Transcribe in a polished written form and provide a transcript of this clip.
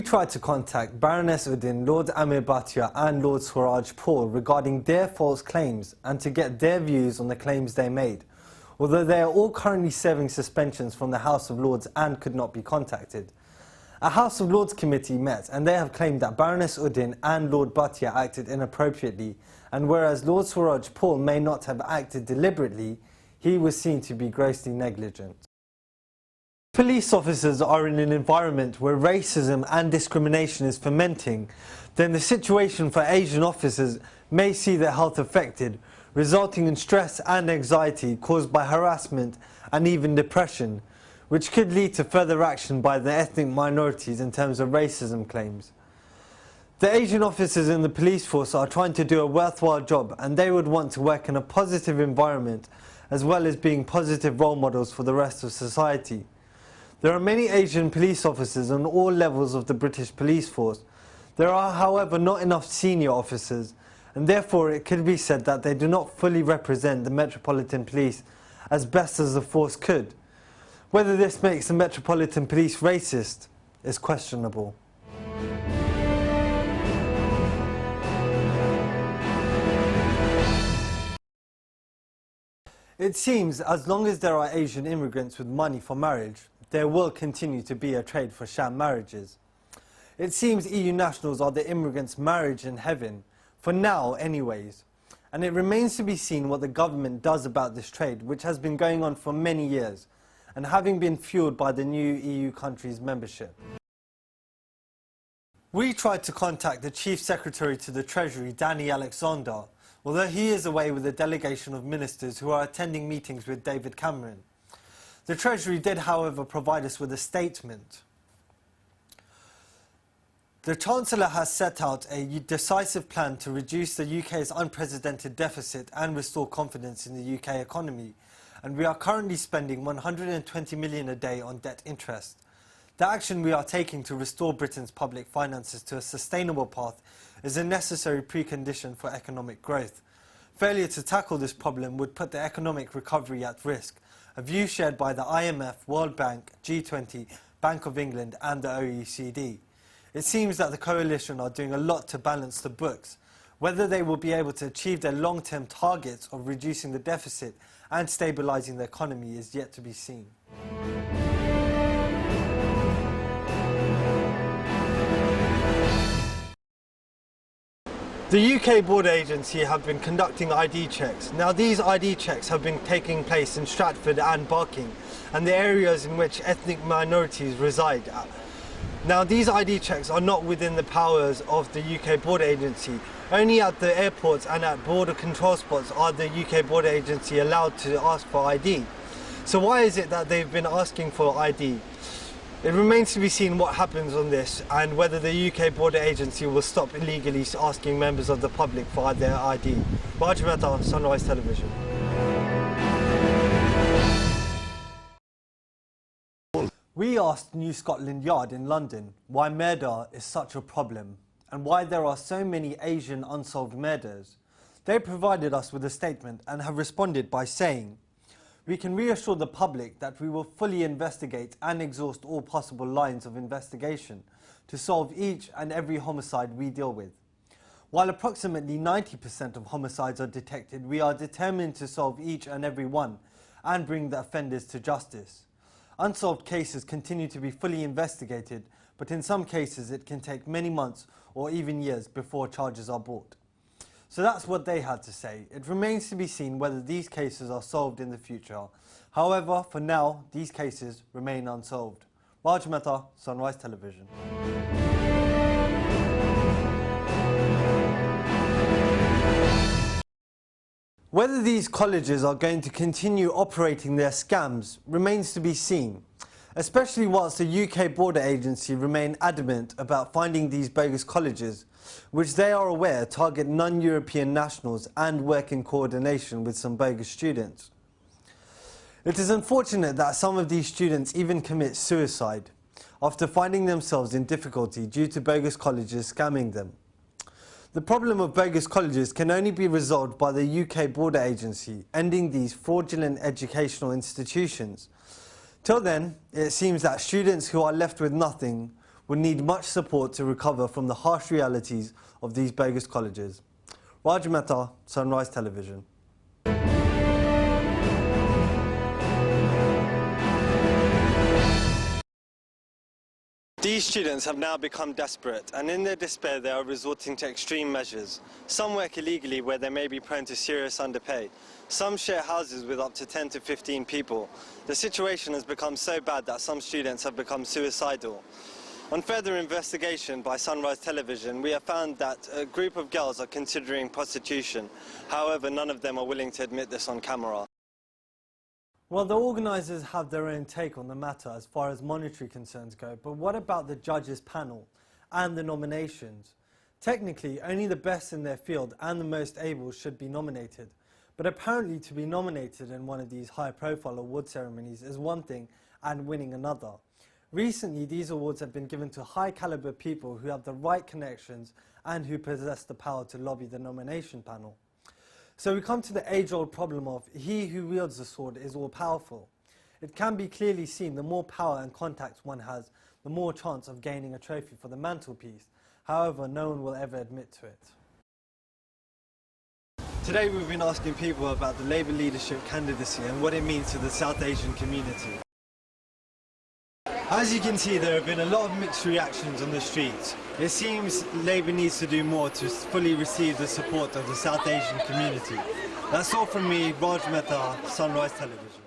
We tried to contact Baroness Uddin, Lord Amir Bhatia and Lord Swaraj Paul regarding their false claims and to get their views on the claims they made, although they are all currently serving suspensions from the House of Lords and could not be contacted. A House of Lords committee met and they have claimed that Baroness Uddin and Lord Bhatia acted inappropriately, and whereas Lord Swaraj Paul may not have acted deliberately, he was seen to be grossly negligent. Police officers are in an environment where racism and discrimination is fermenting, then the situation for Asian officers may see their health affected, resulting in stress and anxiety caused by harassment and even depression, which could lead to further action by the ethnic minorities in terms of racism claims. The Asian officers in the police force are trying to do a worthwhile job, and they would want to work in a positive environment as well as being positive role models for the rest of society. There are many Asian police officers on all levels of the British police force. There are, however, not enough senior officers, and therefore it could be said that they do not fully represent the Metropolitan Police as best as the force could. Whether this makes the Metropolitan Police racist is questionable. It seems as long as there are Asian immigrants with money for marriage, there will continue to be a trade for sham marriages. It seems EU nationals are the immigrants' marriage in heaven, for now anyways, and it remains to be seen what the government does about this trade, which has been going on for many years, and having been fueled by the new EU countries' membership. We tried to contact the Chief Secretary to the Treasury, Danny Alexander, although he is away with a delegation of ministers who are attending meetings with David Cameron. The Treasury did, however, provide us with a statement. The Chancellor has set out a decisive plan to reduce the UK's unprecedented deficit and restore confidence in the UK economy, and we are currently spending 120 million a day on debt interest. The action we are taking to restore Britain's public finances to a sustainable path is a necessary precondition for economic growth. Failure to tackle this problem would put the economic recovery at risk, a view shared by the IMF, World Bank, G20, Bank of England and the OECD. It seems that the coalition are doing a lot to balance the books. Whether they will be able to achieve their long-term targets of reducing the deficit and stabilising the economy is yet to be seen. The UK Border Agency have been conducting ID checks. Now these ID checks have been taking place in Stratford and Barking and the areas in which ethnic minorities reside. Now these ID checks are not within the powers of the UK Border Agency. Only at the airports and at border control spots are the UK Border Agency allowed to ask for ID. So why is it that they've been asking for ID? It remains to be seen what happens on this and whether the UK Border Agency will stop illegally asking members of the public for their ID. Raj Mehta, Sunrise Television. We asked New Scotland Yard in London why murder is such a problem and why there are so many Asian unsolved murders. They provided us with a statement and have responded by saying, "We can reassure the public that we will fully investigate and exhaust all possible lines of investigation to solve each and every homicide we deal with. While approximately 90% of homicides are detected, we are determined to solve each and every one and bring the offenders to justice. Unsolved cases continue to be fully investigated, but in some cases it can take many months or even years before charges are brought." So that's what they had to say. It remains to be seen whether these cases are solved in the future. However, for now, these cases remain unsolved. Raj Mehta, Sunrise Television. Whether these colleges are going to continue operating their scams remains to be seen, especially whilst the UK Border Agency remain adamant about finding these bogus colleges, which they are aware target non-European nationals and work in coordination with some bogus students. It is unfortunate that some of these students even commit suicide after finding themselves in difficulty due to bogus colleges scamming them. The problem of bogus colleges can only be resolved by the UK Border Agency ending these fraudulent educational institutions. Till then, it seems that students who are left with nothing will need much support to recover from the harsh realities of these bogus colleges. Raj Mehta, Sunrise Television. These students have now become desperate, and in their despair they are resorting to extreme measures. Some work illegally where they may be prone to serious underpay. Some share houses with up to 10 to 15 people. The situation has become so bad that some students have become suicidal. On further investigation by Sunrise Television, we have found that a group of girls are considering prostitution. However, none of them are willing to admit this on camera. Well, the organisers have their own take on the matter as far as monetary concerns go, but what about the judges' panel and the nominations? Technically, only the best in their field and the most able should be nominated, but apparently to be nominated in one of these high-profile award ceremonies is one thing and winning another. Recently, these awards have been given to high-caliber people who have the right connections and who possess the power to lobby the nomination panel. So we come to the age-old problem of he who wields the sword is all-powerful. It can be clearly seen the more power and contacts one has, the more chance of gaining a trophy for the mantelpiece. However, no one will ever admit to it. Today we've been asking people about the Labour leadership candidacy and what it means to the South Asian community. As you can see, there have been a lot of mixed reactions on the streets. It seems Labour needs to do more to fully receive the support of the South Asian community. That's all from me, Raj Mehta, Sunrise Television.